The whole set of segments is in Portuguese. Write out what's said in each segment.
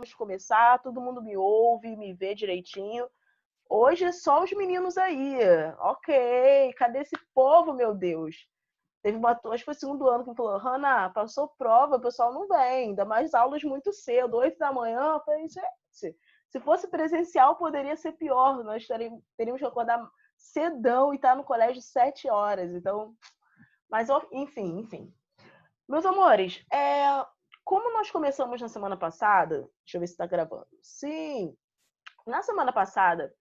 Vamos começar, todo mundo me ouve, me vê direitinho. Hoje é só os meninos aí. Ok, cadê esse povo, meu Deus? Teve uma, acho que foi o segundo ano que me falou, Hannah, passou prova, o pessoal não vem, ainda mais aulas muito cedo, 8 da manhã. Eu falei, gente, se fosse presencial poderia ser pior, nós teríamos que acordar cedão e estar no colégio 7 horas. Então, mas enfim. Meus amores, como nós começamos na semana passada, deixa eu ver se está gravando. Sim, na semana passada,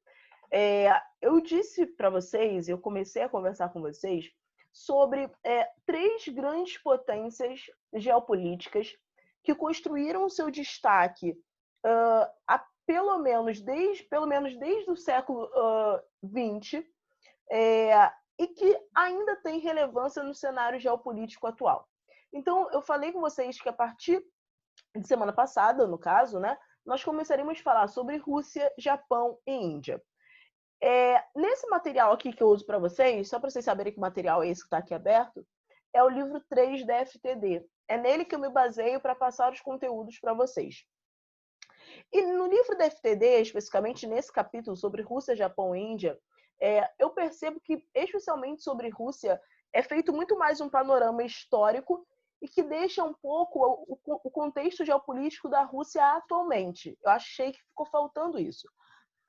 eu disse para vocês, eu comecei a conversar com vocês sobre três grandes potências geopolíticas que construíram o seu destaque pelo menos desde o século XX e que ainda tem relevância no cenário geopolítico atual. Então, eu falei com vocês que a partir de semana passada, no caso, né, nós começaríamos a falar sobre Rússia, Japão e Índia. Nesse material aqui que eu uso para vocês, só para vocês saberem que material é esse que está aqui aberto, é o livro 3 da FTD. É nele que eu me baseio para passar os conteúdos para vocês. E no livro da FTD, especificamente nesse capítulo sobre Rússia, Japão e Índia, eu percebo que, especialmente sobre Rússia, é feito muito mais um panorama histórico e que deixa um pouco o contexto geopolítico da Rússia atualmente. Eu achei que ficou faltando isso.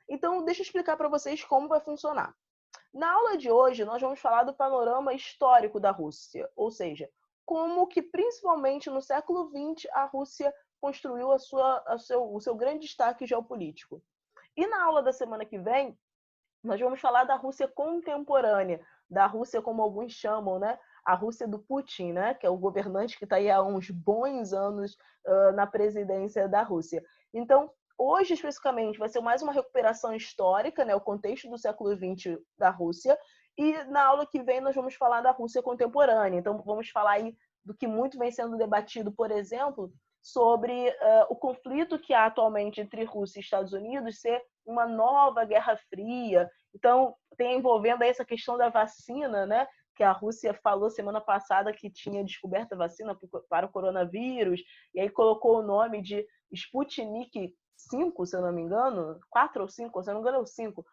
Então, deixa eu explicar para vocês como vai funcionar. Na aula de hoje, nós vamos falar do panorama histórico da Rússia, ou seja, como que, principalmente no século XX, a Rússia construiu o seu grande destaque geopolítico. E na aula da semana que vem, nós vamos falar da Rússia contemporânea, da Rússia, como alguns chamam, né? A Rússia do Putin, né? Que é o governante que está aí há uns bons anos na presidência da Rússia. Então, hoje, especificamente, vai ser mais uma recuperação histórica, né? O contexto do século XX da Rússia. E na aula que vem, nós vamos falar da Rússia contemporânea. Então, vamos falar aí do que muito vem sendo debatido, por exemplo, sobre o conflito que há atualmente entre Rússia e Estados Unidos ser uma nova Guerra Fria. Então, tem envolvendo aí essa questão da vacina, né? Que a Rússia falou semana passada que tinha descoberto a vacina para o coronavírus, e aí colocou o nome de Sputnik 5, se eu não me engano, 4 ou 5, se eu não me engano é o 5,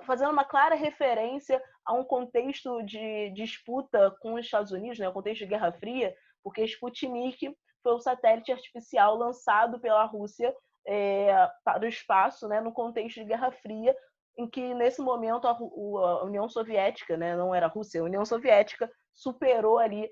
fazendo uma clara referência a um contexto de disputa com os Estados Unidos, né? Um contexto de Guerra Fria, porque Sputnik foi um satélite artificial lançado pela Rússia para o espaço, né, no contexto de Guerra Fria, em que, nesse momento, a União Soviética, né, não era a Rússia, a União Soviética superou ali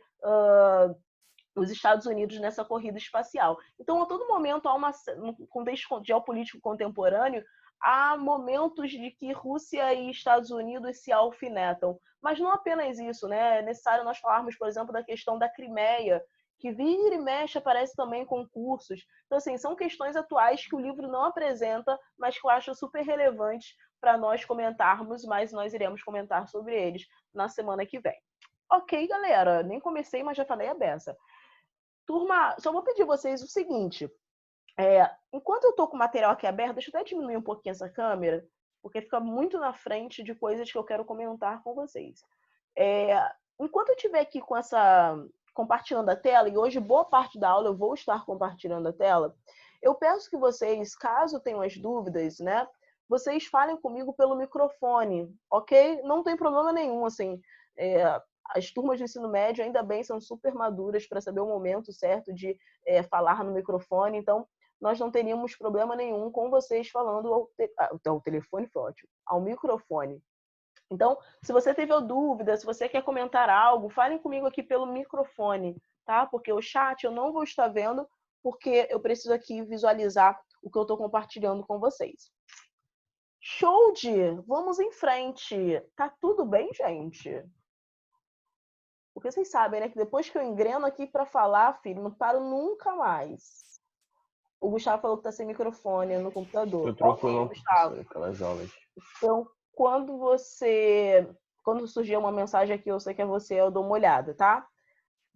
os Estados Unidos nessa corrida espacial. Então, a todo momento, no contexto geopolítico contemporâneo, há momentos de que Rússia e Estados Unidos se alfinetam. Mas não apenas isso, né? É necessário nós falarmos, por exemplo, da questão da Crimeia, que vira e mexe aparece também em concursos. Então, assim, são questões atuais que o livro não apresenta, mas que eu acho super relevantes para nós comentarmos, mas nós iremos comentar sobre eles na semana que vem. Ok, galera, nem comecei, mas já falei a beça. Turma, só vou pedir a vocês o seguinte, enquanto eu estou com o material aqui aberto, deixa eu até diminuir um pouquinho essa câmera, porque fica muito na frente de coisas que eu quero comentar com vocês. Enquanto eu estiver aqui com compartilhando a tela, e hoje boa parte da aula eu vou estar compartilhando a tela, eu peço que vocês, caso tenham as dúvidas, né, vocês falem comigo pelo microfone, ok? Não tem problema nenhum, assim, as turmas de ensino médio, ainda bem, são super maduras para saber o momento certo de falar no microfone, então nós não teríamos problema nenhum com vocês falando ao telefone, foi ótimo, ao microfone. Então, se você teve dúvida, se você quer comentar algo, falem comigo aqui pelo microfone, tá? Porque o chat eu não vou estar vendo, porque eu preciso aqui visualizar o que eu estou compartilhando com vocês. Show de! Vamos em frente. Tá tudo bem, gente? Porque vocês sabem, né? Que depois que eu engreno aqui para falar, filho, não paro nunca mais. O Gustavo falou que tá sem microfone no computador. Eu troco Ok, Gustavo. aquelas aulas. Então, quando surgir uma mensagem aqui, eu sei que é você, eu dou uma olhada, tá?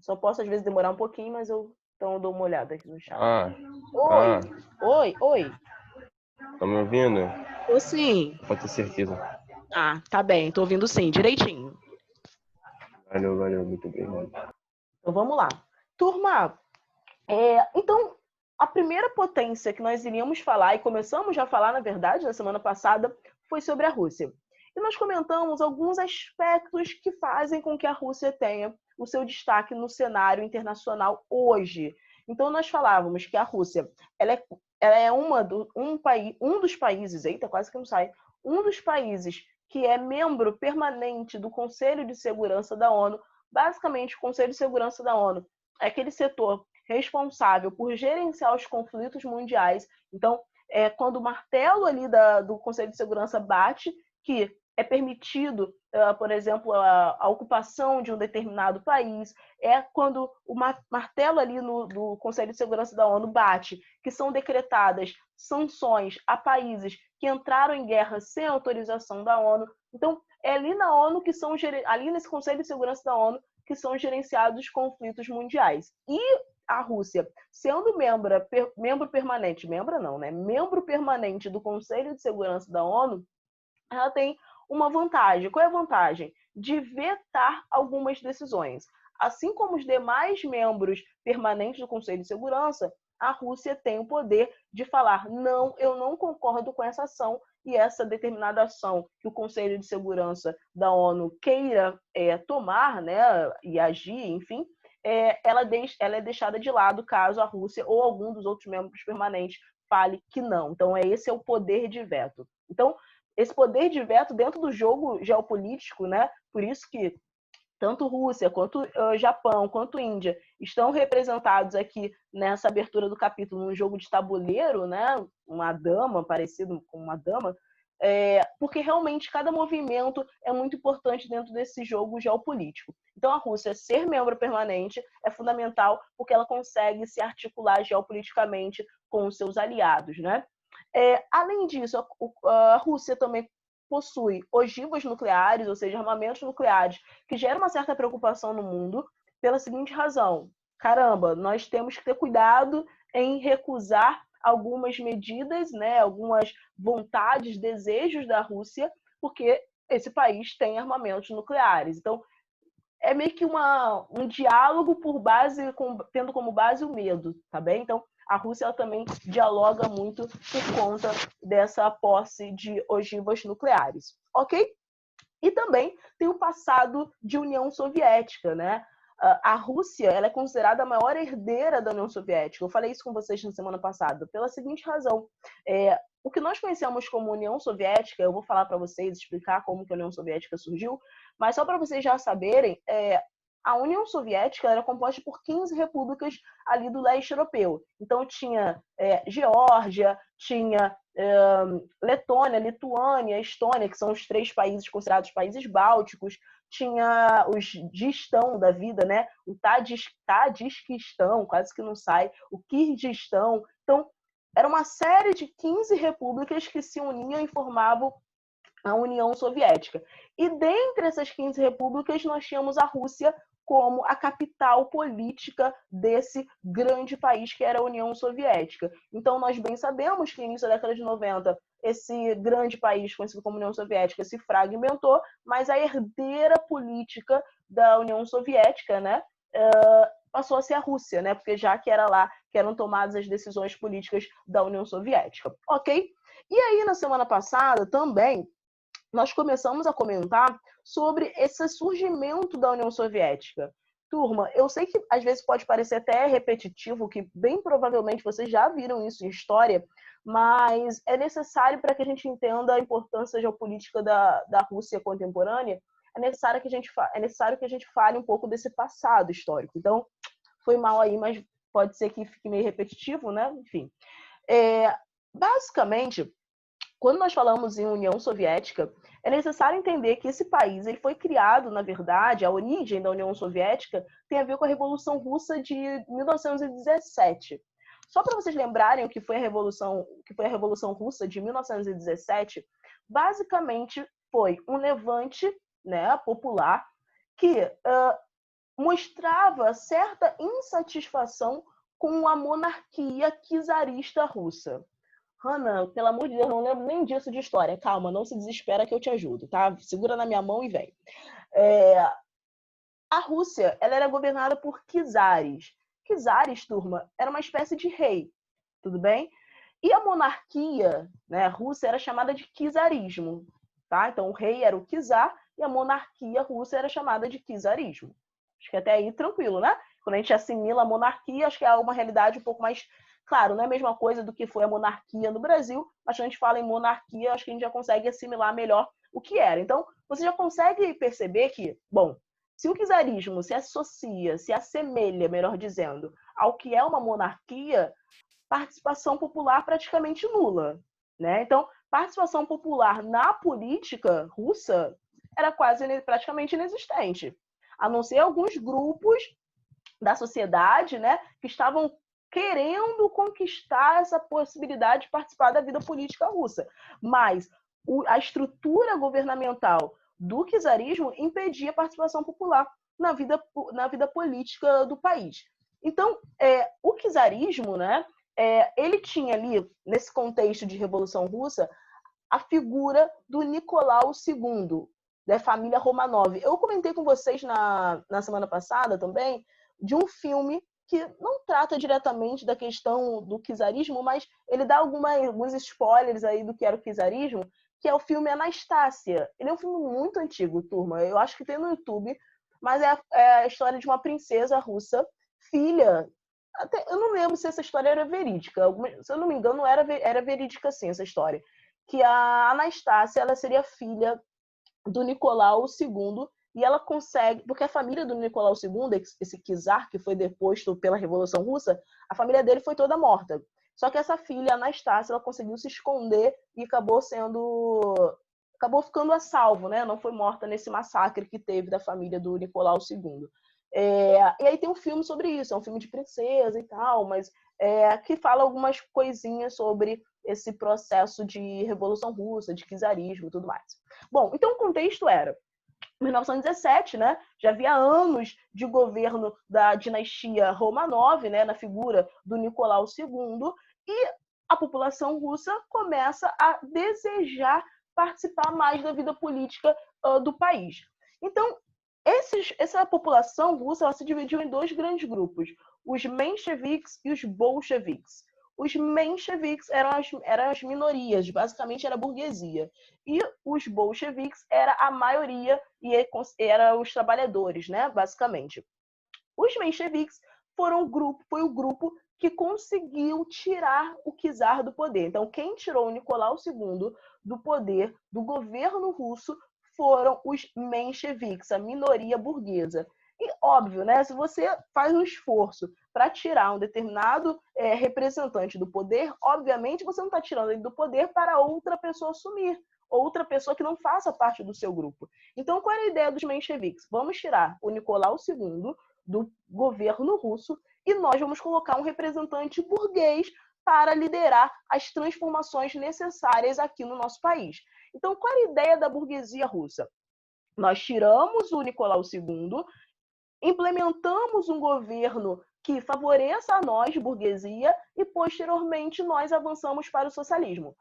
Só posso, às vezes, demorar um pouquinho, mas então eu dou uma olhada aqui no chat. Oi. Tá me ouvindo? Tô sim. Pode ter certeza. Ah, tá bem, tô ouvindo sim, direitinho. Valeu, muito obrigado. Então, vamos lá. Turma, então, a primeira potência que nós iríamos falar, e começamos já a falar, na verdade, na semana passada, foi sobre a Rússia. E nós comentamos alguns aspectos que fazem com que a Rússia tenha o seu destaque no cenário internacional hoje. Então, nós falávamos que a Rússia ela é um dos países, eita, quase que não sai, um dos países que é membro permanente do Conselho de Segurança da ONU. Basicamente, o Conselho de Segurança da ONU é aquele setor responsável por gerenciar os conflitos mundiais. Então, quando o martelo ali do Conselho de Segurança bate, que é permitido, por exemplo, a ocupação de um determinado país, é quando o martelo ali do Conselho de Segurança da ONU bate, que são decretadas sanções a países que entraram em guerra sem autorização da ONU. Então, é ali na ONU que são ali nesse Conselho de Segurança da ONU que são gerenciados os conflitos mundiais. E a Rússia, sendo membro permanente, membro permanente do Conselho de Segurança da ONU, ela tem uma vantagem. Qual é a vantagem? De vetar algumas decisões. Assim como os demais membros permanentes do Conselho de Segurança, a Rússia tem o poder de falar: não, eu não concordo com essa ação, e essa determinada ação que o Conselho de Segurança da ONU queira tomar, né, e agir, enfim, ela é deixada de lado caso a Rússia ou algum dos outros membros permanentes fale que não. Então, esse é o poder de veto. Então, esse poder de veto dentro do jogo geopolítico, né? Por isso que tanto Rússia, quanto Japão, quanto Índia estão representados aqui nessa abertura do capítulo num jogo de tabuleiro, né? Uma dama, parecido com uma dama, porque realmente cada movimento é muito importante dentro desse jogo geopolítico. Então, a Rússia ser membro permanente é fundamental porque ela consegue se articular geopoliticamente com os seus aliados, né? Além disso, a Rússia também possui ogivas nucleares, ou seja, armamentos nucleares, que geram uma certa preocupação no mundo pela seguinte razão: caramba, nós temos que ter cuidado em recusar algumas medidas, né, algumas vontades, desejos da Rússia, porque esse país tem armamentos nucleares. Então, é meio que um diálogo tendo como base o medo, tá bem? Então, a Rússia ela também dialoga muito por conta dessa posse de ogivas nucleares, ok? E também tem o passado de União Soviética, né? A Rússia ela é considerada a maior herdeira da União Soviética. Eu falei isso com vocês na semana passada, pela seguinte razão. O que nós conhecemos como União Soviética, eu vou falar para vocês, explicar como que a União Soviética surgiu, mas só para vocês já saberem, a União Soviética era composta por 15 repúblicas ali do leste europeu. Então tinha Geórgia, tinha Letônia, Lituânia, Estônia, que são os 3 países considerados países bálticos, tinha os Gistão da vida, né? O Tadjikistão, quase que não sai, o Kirguistão. Então, era uma série de 15 repúblicas que se uniam e formavam a União Soviética. E dentre essas 15 repúblicas, nós tínhamos a Rússia como a capital política desse grande país que era a União Soviética. Então, nós bem sabemos que no início da década de 90, esse grande país, conhecido como União Soviética, se fragmentou, mas a herdeira política da União Soviética, né, passou a ser a Rússia, né, porque já que era lá que eram tomadas as decisões políticas da União Soviética, ok? E aí, na semana passada, também, nós começamos a comentar sobre esse surgimento da União Soviética. Turma, eu sei que às vezes pode parecer até repetitivo, que bem provavelmente vocês já viram isso em história, mas é necessário para que a gente entenda a importância geopolítica da Rússia contemporânea, é necessário que a gente fale um pouco desse passado histórico. Então, foi mal aí, mas pode ser que fique meio repetitivo, né? Enfim. Basicamente, quando nós falamos em União Soviética, é necessário entender que esse país ele foi criado, na verdade, a origem da União Soviética tem a ver com a Revolução Russa de 1917. Só para vocês lembrarem o que foi a Revolução Russa de 1917, basicamente foi um levante, né, popular que mostrava certa insatisfação com a monarquia czarista russa. Hannah, pelo amor de Deus, não lembro nem disso de história. Calma, não se desespera que eu te ajudo, tá? Segura na minha mão e vem. A Rússia, ela era governada por czares. Czares, turma, era uma espécie de rei. tudo bem? E a monarquia, né, russa era chamada de czarismo, tá? Então o rei era o czar e a monarquia russa era chamada de czarismo. Acho que até aí tranquilo, né? Quando a gente assimila a monarquia, acho que é uma realidade um pouco mais... Claro, não é a mesma coisa do que foi a monarquia no Brasil, mas quando a gente fala em monarquia, acho que a gente já consegue assimilar melhor o que era. Então, você já consegue perceber que, bom, se o czarismo se associa, se assemelha, melhor dizendo, ao que é uma monarquia, participação popular praticamente nula, né? Então, participação popular na política russa era quase praticamente inexistente, a não ser alguns grupos da sociedade, né, que estavam querendo conquistar essa possibilidade de participar da vida política russa. Mas a estrutura governamental do czarismo impedia a participação popular na vida política do país. Então, o czarismo, né, ele tinha ali, nesse contexto de Revolução Russa, a figura do Nicolau II, da família Romanov. Eu comentei com vocês na semana passada também de um filme que não trata diretamente da questão do czarismo, mas ele dá alguns spoilers aí do que era o czarismo, que é o filme Anastácia. Ele é um filme muito antigo, turma. Eu acho que tem no YouTube, mas é a história de uma princesa russa, filha... Até, eu não lembro se essa história era verídica. Se eu não me engano, era verídica sim, essa história. Que a Anastácia, ela seria filha do Nicolau II, e ela consegue, porque a família do Nicolau II, esse czar que foi deposto pela Revolução Russa, a família dele foi toda morta. Só que essa filha, Anastácia, ela conseguiu se esconder e acabou ficando a salvo, né? Não foi morta nesse massacre que teve da família do Nicolau II. E aí tem um filme sobre isso, é um filme de princesa e tal, mas que fala algumas coisinhas sobre esse processo de Revolução Russa, de czarismo e tudo mais. Bom, então o contexto era 1917, né? Já havia anos de governo da dinastia Romanov, né, na figura do Nicolau II, e a população russa começa a desejar participar mais da vida política do país. Então, essa população russa ela se dividiu em dois grandes grupos, os mencheviques e os bolcheviques. Os mencheviques eram as minorias, basicamente era a burguesia. E os bolcheviques era a maioria e eram os trabalhadores, né, basicamente. Os mencheviques foi o grupo que conseguiu tirar o czar do poder. Então, quem tirou o Nicolau II do poder do governo russo foram os mencheviques, a minoria burguesa. E óbvio, né? Se você faz um esforço para tirar um determinado representante do poder, obviamente você não está tirando ele do poder para outra pessoa assumir, outra pessoa que não faça parte do seu grupo. Então, qual era a ideia dos mencheviques? Vamos tirar o Nicolau II do governo russo e nós vamos colocar um representante burguês para liderar as transformações necessárias aqui no nosso país. Então, qual era a ideia da burguesia russa? Nós tiramos o Nicolau II, implementamos um governo que favoreça a nós, burguesia, e posteriormente nós avançamos para o socialismo.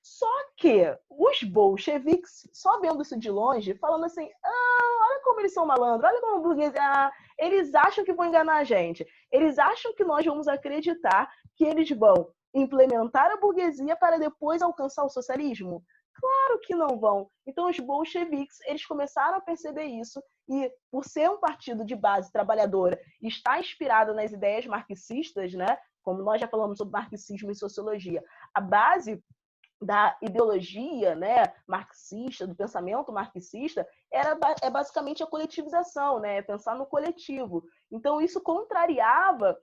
Só que os bolcheviques, só vendo isso de longe, falando assim, olha como eles são malandros, olha como burguesia, eles acham que vão enganar a gente. Eles acham que nós vamos acreditar que eles vão implementar a burguesia para depois alcançar o socialismo? Claro que não vão. Então os bolcheviques, eles começaram a perceber isso e, por ser um partido de base trabalhadora, está inspirado nas ideias marxistas, né? Como nós já falamos sobre marxismo e sociologia, a base da ideologia, né, marxista, do pensamento marxista, é basicamente a coletivização, né, pensar no coletivo. Então isso contrariava,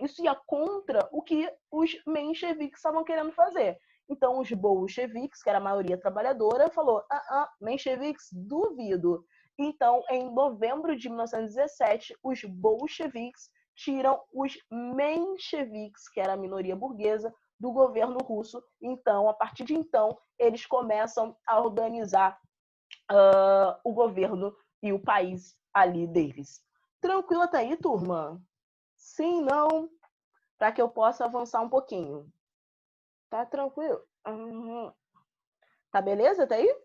isso ia contra o que os mencheviques estavam querendo fazer. Então os bolcheviques, que era a maioria trabalhadora, falou, mencheviques, duvido. Então, em novembro de 1917, os bolcheviques tiram os mencheviques, que era a minoria burguesa, do governo russo. Então, a partir de então, eles começam a organizar o governo e o país ali deles. Tranquilo até aí, turma? Sim, não? Para que eu possa avançar um pouquinho. Tá tranquilo? Tá beleza até aí?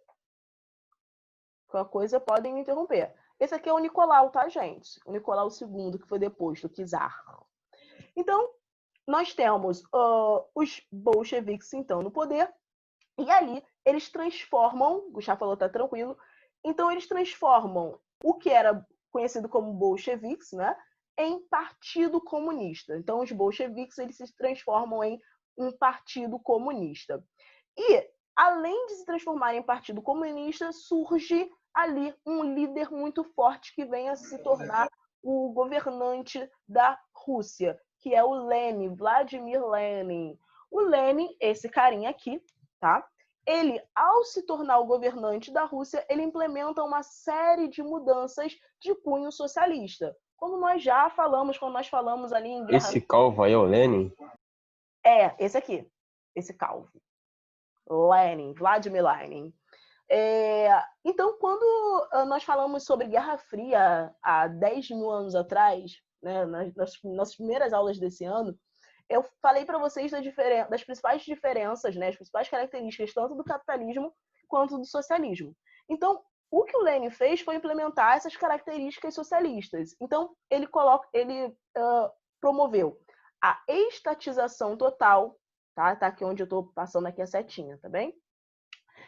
Qualquer coisa podem me interromper. Esse aqui é o Nicolau, tá, gente? O Nicolau II, que foi deposto, o czar. Então, nós temos os bolcheviques, então, no poder, e ali eles transformam, o Gustavo falou, tá tranquilo, então eles transformam o que era conhecido como bolcheviques, né, em partido comunista. Então os bolcheviques eles se transformam em um partido comunista. E além de se transformar em partido comunista, surge ali um líder muito forte que vem a se tornar o governante da Rússia, que é o Lenin, Vladimir Lenin. O Lenin, esse carinha aqui, tá? Ele, ao se tornar o governante da Rússia, ele implementa uma série de mudanças de cunho socialista. Como nós já falamos, quando nós falamos ali em Guerra... Esse calvo aí é o Lenin? Esse aqui. Esse calvo. Lenin, Vladimir Lenin. Então, quando nós falamos sobre Guerra Fria há 10 mil anos atrás, né, nas primeiras aulas desse ano, eu falei para vocês das principais diferenças, né, as principais características tanto do capitalismo quanto do socialismo. Então, o que o Lenin fez foi implementar essas características socialistas. Então, ele promoveu a estatização total, tá? Tá aqui onde eu estou passando aqui a setinha, tá bem?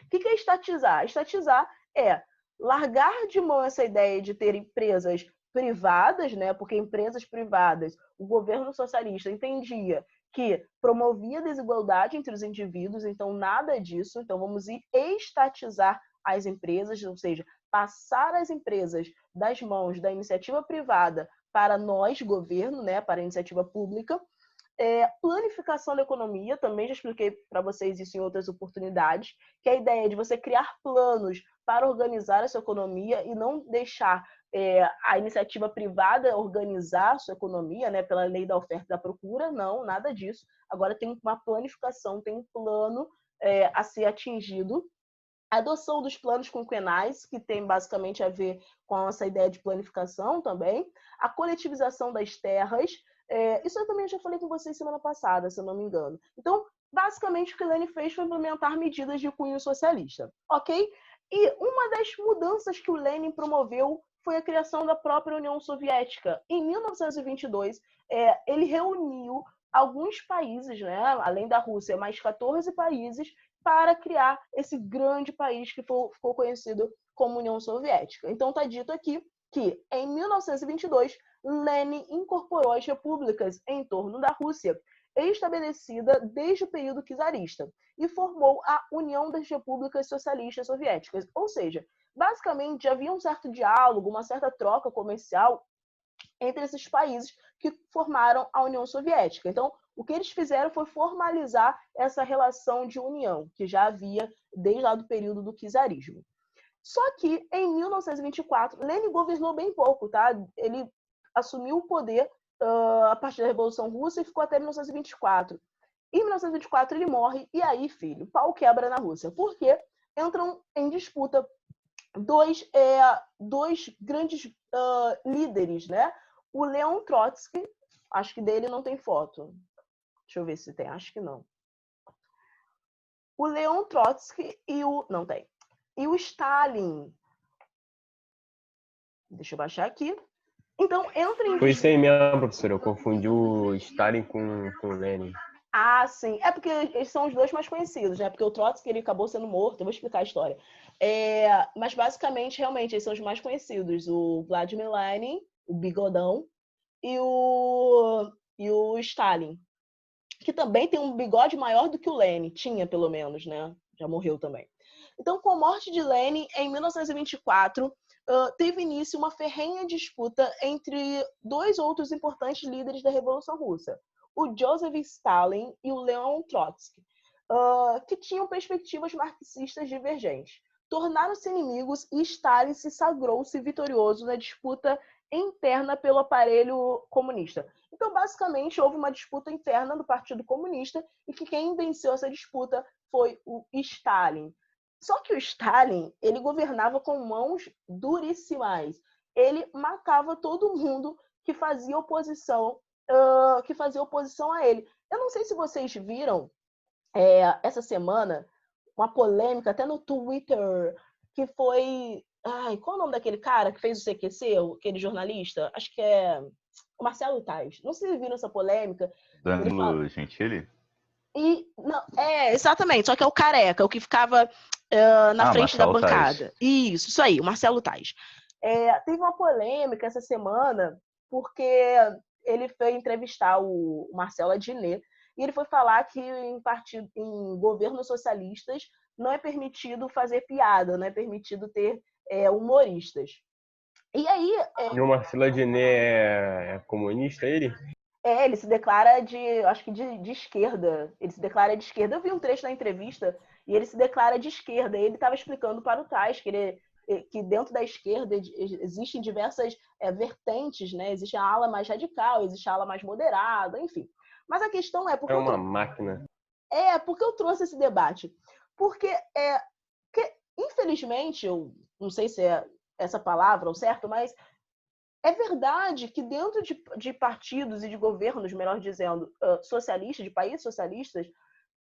O que é estatizar? Estatizar é largar de mão essa ideia de ter empresas privadas, né? Porque empresas privadas, o governo socialista entendia que promovia desigualdade entre os indivíduos, então nada disso. Então vamos estatizar as empresas, ou seja, passar as empresas das mãos da iniciativa privada para nós, governo, né? Para a iniciativa pública. Planificação da economia, também já expliquei para vocês isso em outras oportunidades, que é a ideia de você criar planos para organizar a sua economia e não deixar a iniciativa privada organizar a sua economia, né, pela lei da oferta e da procura, não, nada disso. Agora tem uma planificação, tem um plano a ser atingido. A adoção dos planos quinquenais, que tem basicamente a ver com essa ideia de planificação também. A coletivização das terras. Isso eu também já falei com vocês semana passada, se eu não me engano. Então, basicamente, o que o Lenin fez foi implementar medidas de cunho socialista, ok? E uma das mudanças que o Lenin promoveu foi a criação da própria União Soviética. Em 1922, ele reuniu alguns países, né, além da Rússia, mais 14 países, para criar esse grande país que ficou conhecido como União Soviética. Então, está dito aqui que, em 1922, Lenin incorporou as repúblicas em torno da Rússia, estabelecida desde o período czarista, e formou a União das Repúblicas Socialistas Soviéticas. Ou seja, basicamente já havia um certo diálogo, uma certa troca comercial entre esses países que formaram a União Soviética. Então, o que eles fizeram foi formalizar essa relação de união, que já havia desde lá do período do czarismo. Só que, em 1924, Lenin governou bem pouco, tá? Ele assumiu o poder a partir da Revolução Russa e ficou até 1924. Em 1924 ele morre, e aí, filho, pau quebra na Rússia. Por quê? Entram em disputa dois grandes líderes, né? O Leon Trotsky, acho que dele não tem foto. Deixa eu ver se tem, acho que não. O Leon Trotsky e o... Não tem. E o Stalin. Deixa eu baixar aqui. Então, entra em... Foi isso aí mesmo, professor. Eu confundi o Stalin com o Lenin. Ah, sim. É porque eles são os dois mais conhecidos, né? Porque o Trotsky ele acabou sendo morto. Eu vou explicar a história. Mas, basicamente, realmente, eles são os mais conhecidos. O Vladimir Lenin, o bigodão, e o Stalin, que também tem um bigode maior do que o Lenin. Tinha, pelo menos, né? Já morreu também. Então, com a morte de Lenin, em 1924, teve início uma ferrenha disputa entre dois outros importantes líderes da Revolução Russa, o Joseph Stalin e o Leon Trotsky, que tinham perspectivas marxistas divergentes. Tornaram-se inimigos e Stalin se sagrou-se vitorioso na disputa interna pelo aparelho comunista. Então, basicamente, houve uma disputa interna do Partido Comunista e que quem venceu essa disputa foi o Stalin. Só que o Stalin, ele governava com mãos duríssimas. Ele matava todo mundo que fazia oposição a ele. Eu não sei se vocês viram essa semana uma polêmica até no Twitter que foi... Ai, qual é o nome daquele cara que fez o CQC, aquele jornalista? Acho que é... o Marcelo Tais. Não sei se viram essa polêmica. Danilo Gentili? Não, exatamente, só que é o careca, o que ficava na frente da Marcelo bancada. Tais. Isso aí, o Marcelo Tais. Teve uma polêmica essa semana, porque ele foi entrevistar o Marcelo Adnet, e ele foi falar que em governos socialistas não é permitido fazer piada, não é permitido ter humoristas. E aí... E o Marcelo Adnet é comunista, ele? ele se declara acho que de esquerda. Ele se declara de esquerda. Eu vi um trecho da entrevista e ele se declara de esquerda. Ele estava explicando para o Tais que dentro da esquerda existem diversas vertentes, né? Existe a ala mais radical, existe a ala mais moderada, enfim. Mas a questão é... É uma máquina. Porque eu trouxe esse debate. Porque, infelizmente, eu não sei se é essa palavra ou certo, mas é verdade que dentro de partidos e de governos, melhor dizendo, socialistas, de países socialistas,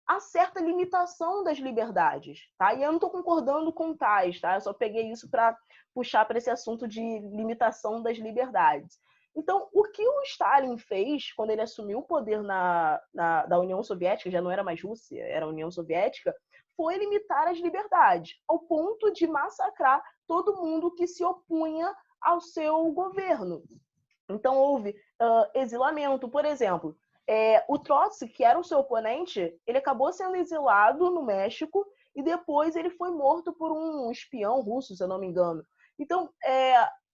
há certa limitação das liberdades, tá? E eu não estou concordando com Tais, tá? Eu só peguei isso para puxar para esse assunto de limitação das liberdades. Então, o que o Stalin fez quando ele assumiu o poder da União Soviética, já não era mais Rússia, era a União Soviética, foi limitar as liberdades, ao ponto de massacrar todo mundo que se opunha ao seu governo. Então, houve exilamento. Por exemplo, o Trotsky, que era o seu oponente, ele acabou sendo exilado no México e depois ele foi morto por um espião russo, se eu não me engano. Então,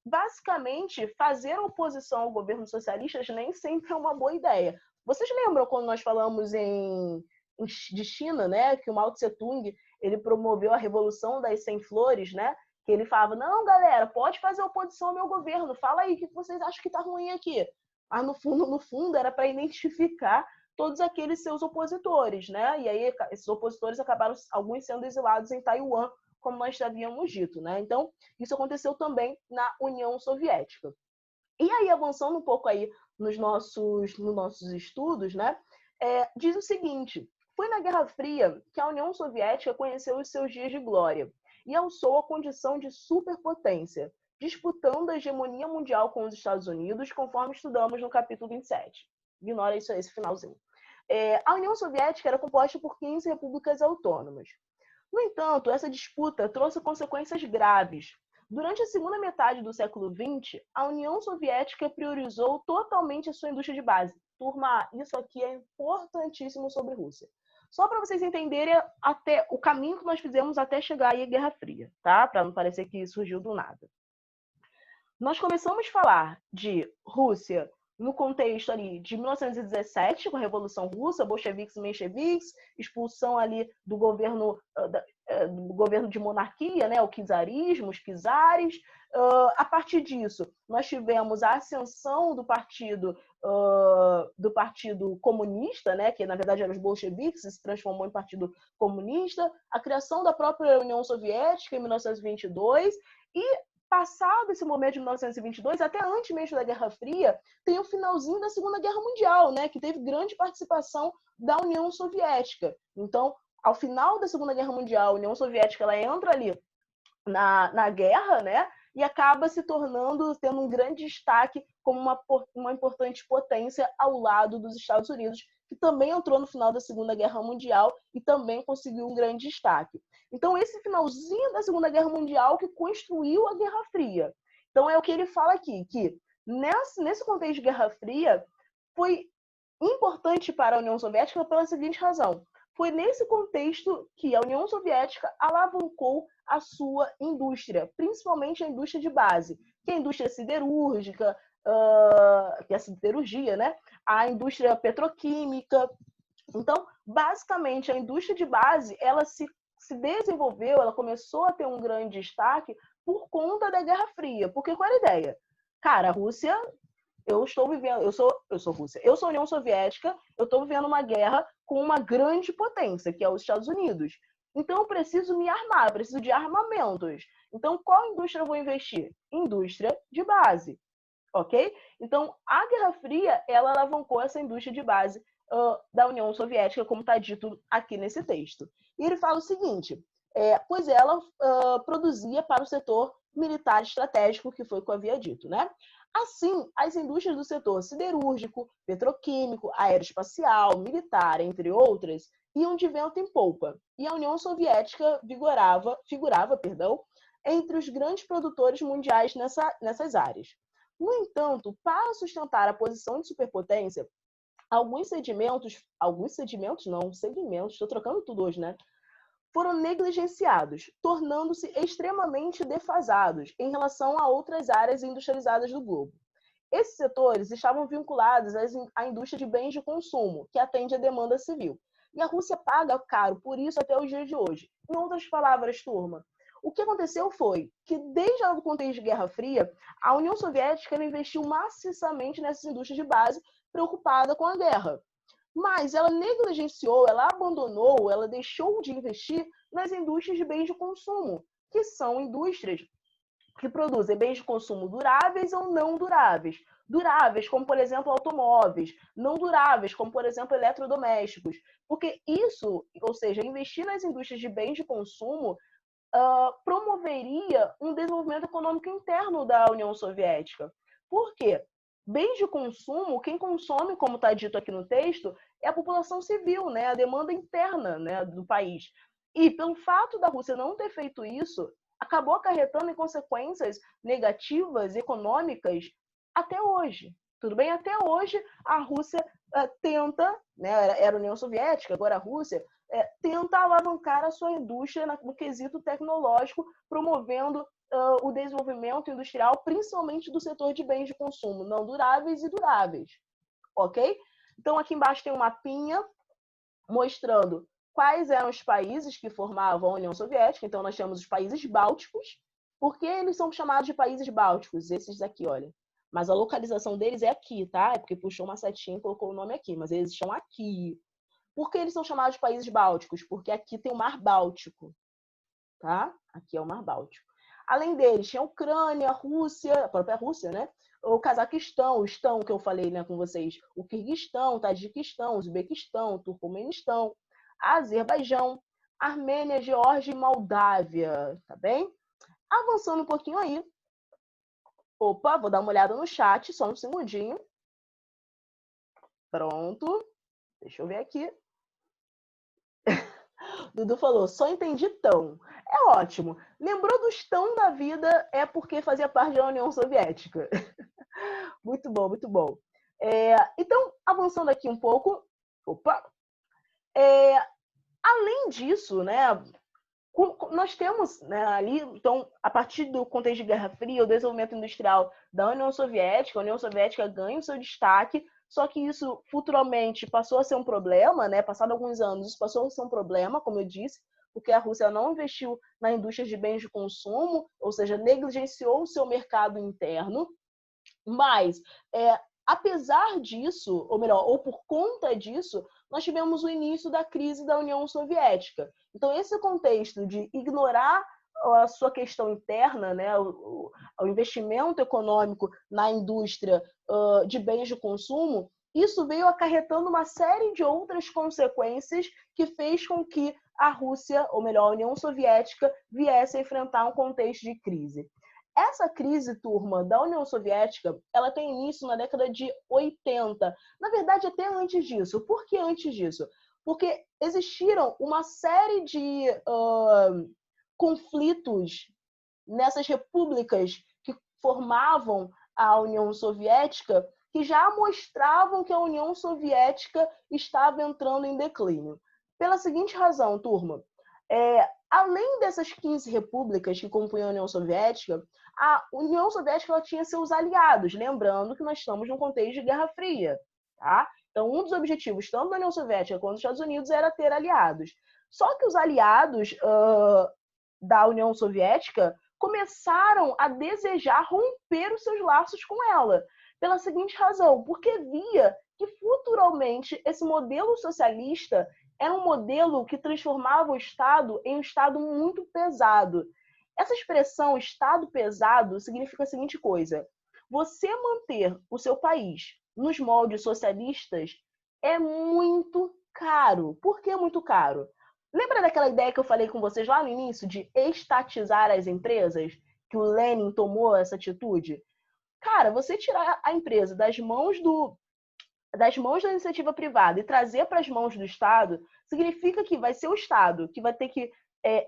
basicamente, fazer oposição ao governo socialista nem sempre é uma boa ideia. Vocês lembram quando nós falamos de China, né, que o Mao Tse-tung ele promoveu a Revolução das 100 Flores, né? Que ele falava, não, galera, pode fazer oposição ao meu governo, fala aí o que vocês acham que tá ruim aqui. Mas no fundo era para identificar todos aqueles seus opositores, né? E aí esses opositores acabaram, alguns sendo exilados em Taiwan, como nós já havíamos dito, né? Então, isso aconteceu também na União Soviética. E aí, avançando um pouco aí nos nossos estudos, né? Diz o seguinte, foi na Guerra Fria que a União Soviética conheceu os seus dias de glória e alçou a condição de superpotência, disputando a hegemonia mundial com os Estados Unidos, conforme estudamos no capítulo 27. Ignora isso, esse finalzinho. A União Soviética era composta por 15 repúblicas autônomas. No entanto, essa disputa trouxe consequências graves. Durante a segunda metade do século XX, a União Soviética priorizou totalmente a sua indústria de base. Turma, isso aqui é importantíssimo sobre Rússia. Só para vocês entenderem até o caminho que nós fizemos até chegar aí à Guerra Fria, tá? Para não parecer que surgiu do nada. Nós começamos a falar de Rússia no contexto ali de 1917, com a Revolução Russa, bolcheviques e mencheviques, expulsão ali do governo de monarquia, né, o czarismo, os czares. A partir disso, nós tivemos a ascensão do partido comunista, né, que na verdade eram os bolcheviques, se transformou em partido comunista, a criação da própria União Soviética em 1922 e passado esse momento de 1922, até antes mesmo da Guerra Fria, tem o finalzinho da Segunda Guerra Mundial, né, que teve grande participação da União Soviética. Então, ao final da Segunda Guerra Mundial, a União Soviética ela entra ali na guerra, né, e acaba se tendo um grande destaque como uma importante potência ao lado dos Estados Unidos, que também entrou no final da Segunda Guerra Mundial e também conseguiu um grande destaque. Então, esse finalzinho da Segunda Guerra Mundial que construiu a Guerra Fria. Então, é o que ele fala aqui, que nesse contexto de Guerra Fria, foi importante para a União Soviética pela seguinte razão. Foi nesse contexto que a União Soviética alavancou a sua indústria, principalmente a indústria de base, que é a indústria siderúrgica, que é a siderurgia, né? A indústria petroquímica. Então, basicamente, a indústria de base, ela se desenvolveu, ela começou a ter um grande destaque por conta da Guerra Fria. Porque qual era a ideia? Cara, a Rússia, eu sou Rússia, eu sou União Soviética, eu estou vivendo uma guerra com uma grande potência, que é os Estados Unidos. Então, eu preciso me armar, eu preciso de armamentos. Então, qual indústria eu vou investir? Indústria de base, ok? Então, a Guerra Fria, ela alavancou essa indústria de base da União Soviética, como está dito aqui nesse texto. E ele fala o seguinte, pois ela produzia para o setor militar estratégico, que foi o que eu havia dito, né? Assim, as indústrias do setor siderúrgico, petroquímico, aeroespacial, militar, entre outras, iam de vento em polpa, e a União Soviética figurava, entre os grandes produtores mundiais nessas áreas. No entanto, para sustentar a posição de superpotência, segmentos, estou trocando tudo hoje, né? Foram negligenciados, tornando-se extremamente defasados em relação a outras áreas industrializadas do globo. Esses setores estavam vinculados à indústria de bens de consumo, que atende à demanda civil. E a Rússia paga caro por isso até os dias de hoje. Em outras palavras, turma, o que aconteceu foi que, desde o contexto de Guerra Fria, a União Soviética investiu maciçamente nessas indústrias de base, preocupada com a guerra. Mas ela negligenciou, ela abandonou, ela deixou de investir nas indústrias de bens de consumo, que são indústrias que produzem bens de consumo duráveis ou não duráveis. Duráveis, como, por exemplo, automóveis. Não duráveis, como, por exemplo, eletrodomésticos. Porque isso, ou seja, investir nas indústrias de bens de consumo, promoveria um desenvolvimento econômico interno da União Soviética. Por quê? Bens de consumo, quem consome, como está dito aqui no texto, é a população civil, né? A demanda interna, né, do país. E pelo fato da Rússia não ter feito isso, acabou acarretando em consequências negativas, econômicas, até hoje. Tudo bem? Até hoje, a Rússia tenta, né, era a União Soviética, agora a Rússia, tenta alavancar a sua indústria no quesito tecnológico, promovendo o desenvolvimento industrial, principalmente do setor de bens de consumo, não duráveis e duráveis. Ok? Então, aqui embaixo tem um mapinha mostrando quais eram os países que formavam a União Soviética. Então, nós temos os países bálticos. Por que eles são chamados de países bálticos? Esses daqui, olha. Mas a localização deles é aqui, tá? É porque puxou uma setinha e colocou o nome aqui, mas eles estão aqui. Por que eles são chamados de países bálticos? Porque aqui tem o Mar Báltico, tá? Aqui é o Mar Báltico. Além deles, tinha a Ucrânia, a Rússia, a própria Rússia, né? O Cazaquistão, o Estão que eu falei, né, com vocês, o Quirguistão, o Tajiquistão, o Uzbequistão, o Turcomenistão, Azerbaijão, Armênia, Geórgia e Moldávia, tá bem? Avançando um pouquinho aí. Opa, vou dar uma olhada no chat, só um segundinho. Pronto. Deixa eu ver aqui. Dudu falou, só entendi tão. É ótimo. Lembrou do tão da vida é porque fazia parte da União Soviética. Muito bom, muito bom. Então, avançando aqui um pouco. Opa! Além disso, né, nós temos, né, ali, então, a partir do contexto de Guerra Fria, o desenvolvimento industrial da União Soviética, a União Soviética ganha o seu destaque, só que isso futuramente passou a ser um problema, né? Passado alguns anos, isso passou a ser um problema, como eu disse, porque a Rússia não investiu na indústria de bens de consumo, ou seja, negligenciou o seu mercado interno. Mas, apesar disso, ou melhor, ou por conta disso, nós tivemos o início da crise da União Soviética. Então, esse contexto de ignorar a sua questão interna, né, o investimento econômico na indústria de bens de consumo, isso veio acarretando uma série de outras consequências que fez com que a Rússia, ou melhor, a União Soviética, viesse a enfrentar um contexto de crise. Essa crise, turma, da União Soviética, ela tem início na década de 80. Na verdade, até antes disso. Por que antes disso? Porque existiram uma série de conflitos nessas repúblicas que formavam a União Soviética, que já mostravam que a União Soviética estava entrando em declínio. Pela seguinte razão, turma, além dessas 15 repúblicas que compunham a União Soviética, a União Soviética ela tinha seus aliados, lembrando que nós estamos num contexto de Guerra Fria, tá? Então, um dos objetivos, tanto da União Soviética quanto dos Estados Unidos, era ter aliados. Só que os aliados da União Soviética começaram a desejar romper os seus laços com ela, pela seguinte razão, porque via que futuramente esse modelo socialista era um modelo que transformava o Estado em um Estado muito pesado. Essa expressão Estado pesado significa a seguinte coisa: você manter o seu país nos moldes socialistas é muito caro. Por que muito caro? Lembra daquela ideia que eu falei com vocês lá no início de estatizar as empresas? Que o Lenin tomou essa atitude? Cara, você tirar a empresa das mãos da iniciativa privada e trazer para as mãos do Estado, significa que vai ser o Estado que vai ter que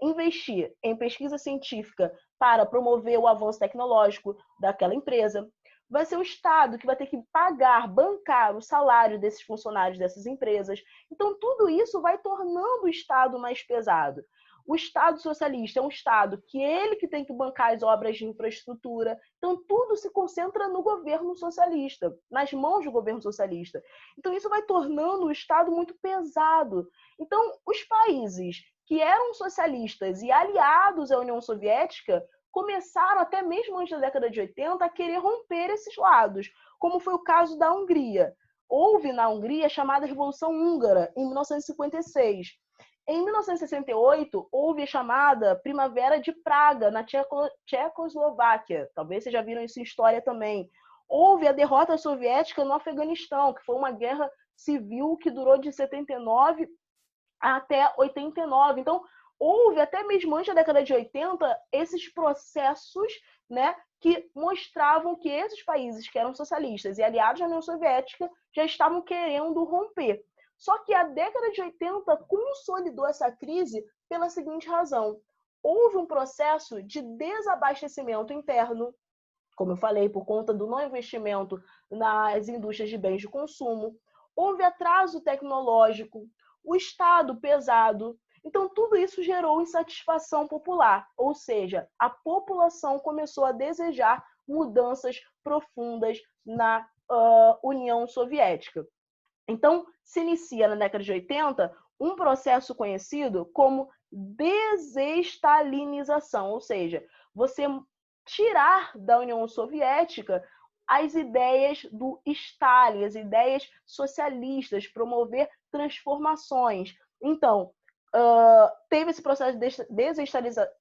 investir em pesquisa científica para promover o avanço tecnológico daquela empresa. Vai ser o Estado que vai ter que pagar, bancar o salário desses funcionários dessas empresas. Então, tudo isso vai tornando o Estado mais pesado. O Estado socialista é um Estado que ele que tem que bancar as obras de infraestrutura. Então, tudo se concentra no governo socialista, nas mãos do governo socialista. Então, isso vai tornando o Estado muito pesado. Então, os países que eram socialistas e aliados à União Soviética começaram, até mesmo antes da década de 80, a querer romper esses lados, como foi o caso da Hungria. Houve na Hungria a chamada Revolução Húngara, em 1956. Em 1968, houve a chamada Primavera de Praga, na Tchecoslováquia. Talvez vocês já viram isso em história também. Houve a derrota soviética no Afeganistão, que foi uma guerra civil que durou de 79 até 89. Então, houve, até mesmo antes da década de 80, esses processos, né, que mostravam que esses países que eram socialistas e aliados à União Soviética já estavam querendo romper. Só que a década de 80 consolidou essa crise pela seguinte razão. Houve um processo de desabastecimento interno, como eu falei, por conta do não investimento nas indústrias de bens de consumo. Houve atraso tecnológico, o Estado pesado. Então, tudo isso gerou insatisfação popular, ou seja, a população começou a desejar mudanças profundas na União Soviética. Então, se inicia na década de 80 um processo conhecido como desestalinização, ou seja, você tirar da União Soviética as ideias do Stalin, as ideias socialistas, promover transformações. Então, teve esse processo de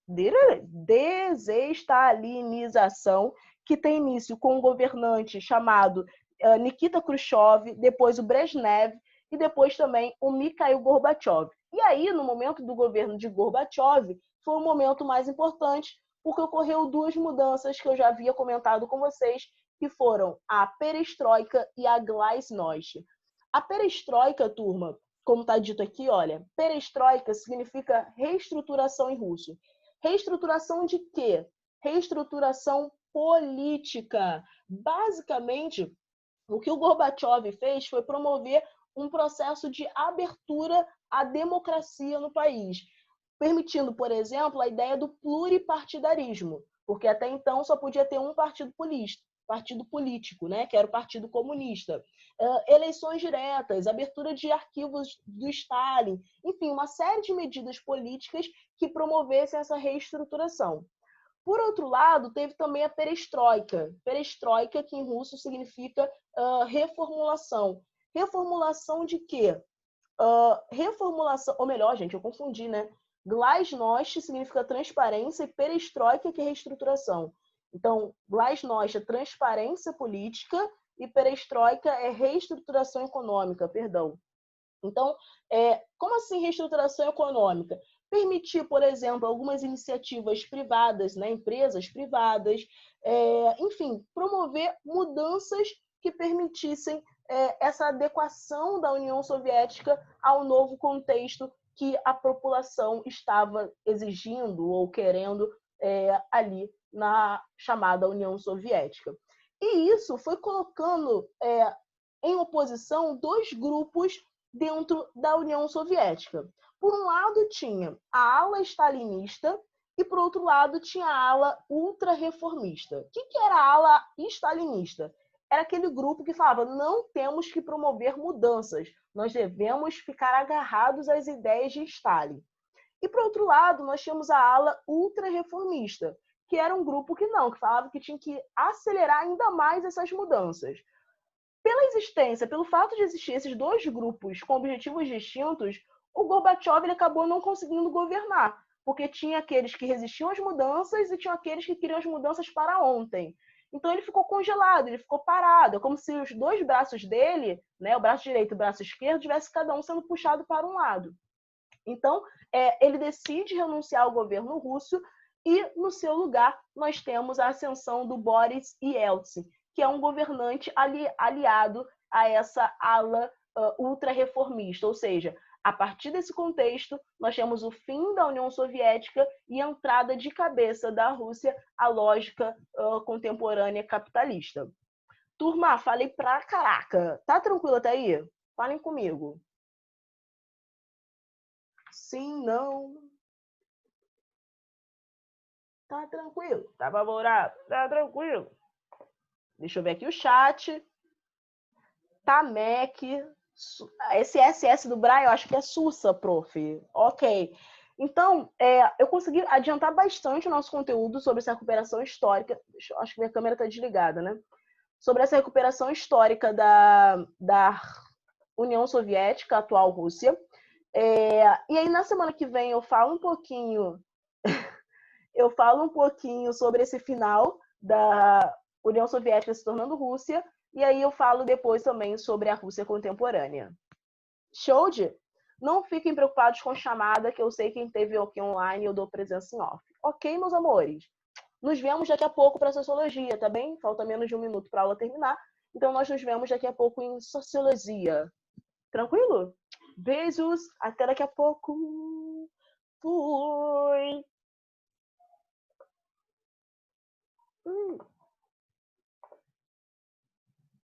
desestalinização que tem início com um governante chamado Nikita Khrushchev, depois o Brezhnev e depois também o Mikhail Gorbachev. E aí, no momento do governo de Gorbachev, foi o momento mais importante, porque ocorreu duas mudanças que eu já havia comentado com vocês, que foram a perestroika e a glasnost. A perestroika, turma, como está dito aqui, olha, perestroika significa reestruturação em russo. Reestruturação de quê? Reestruturação política. Basicamente, o que o Gorbachev fez foi promover um processo de abertura à democracia no país, permitindo, por exemplo, a ideia do pluripartidarismo, porque até então só podia ter um partido político, né, que era o Partido Comunista. Eleições diretas, abertura de arquivos do Stalin, enfim, uma série de medidas políticas que promovessem essa reestruturação. Por outro lado, teve também a perestroika. Perestroika, que em russo significa reformulação. Reformulação de quê? Reformulação, ou melhor, gente, eu confundi, né? Glasnost significa transparência e perestroika, que é reestruturação. Então, glasnost é transparência política e perestroika é reestruturação econômica, perdão. Então, como assim reestruturação econômica? Permitir, por exemplo, algumas iniciativas privadas, né, empresas privadas, enfim, promover mudanças que permitissem essa adequação da União Soviética ao novo contexto que a população estava exigindo ou querendo ali na chamada União Soviética. E isso foi colocando em oposição dois grupos dentro da União Soviética. Por um lado, tinha a ala stalinista e, por outro lado, tinha a ala ultra-reformista. O que era a ala stalinista? Era aquele grupo que falava, não temos que promover mudanças, nós devemos ficar agarrados às ideias de Stalin. E, por outro lado, nós tínhamos a ala ultra-reformista, que era um grupo que falava que tinha que acelerar ainda mais essas mudanças. Pelo fato de existir esses dois grupos com objetivos distintos, o Gorbachev ele acabou não conseguindo governar, porque tinha aqueles que resistiam às mudanças e tinha aqueles que queriam as mudanças para ontem. Então ele ficou congelado, ele ficou parado, é como se os dois braços dele, né, o braço direito e o braço esquerdo, tivesse cada um sendo puxado para um lado. Então, ele decide renunciar ao governo russo e, no seu lugar, nós temos a ascensão do Boris Yeltsin, que é um governante aliado a essa ala ultra-reformista, ou seja, a partir desse contexto, nós temos o fim da União Soviética e a entrada de cabeça da Rússia à lógica contemporânea capitalista. Turma, falei pra caraca. Tá tranquilo até aí? Falem comigo. Sim, não. Tá tranquilo. Tá apavorado? Tá tranquilo. Deixa eu ver aqui o chat. Tamec. Esse SS do Braille, eu acho que é Sussa, prof. Ok. Então, eu consegui adiantar bastante o nosso conteúdo sobre essa recuperação histórica. Acho que minha câmera está desligada, né? Sobre essa recuperação histórica da União Soviética, atual Rússia. E aí, na semana que vem, eu falo um pouquinho sobre esse final da União Soviética se tornando Rússia. E aí eu falo depois também sobre a Rússia contemporânea. Show de? Não fiquem preocupados com chamada, que eu sei quem teve aqui online, eu dou presença em off. Ok, meus amores? Nos vemos daqui a pouco para Sociologia, tá bem? Falta menos de 1 minuto para a aula terminar. Então nós nos vemos daqui a pouco em Sociologia. Tranquilo? Beijos, até daqui a pouco. Fui!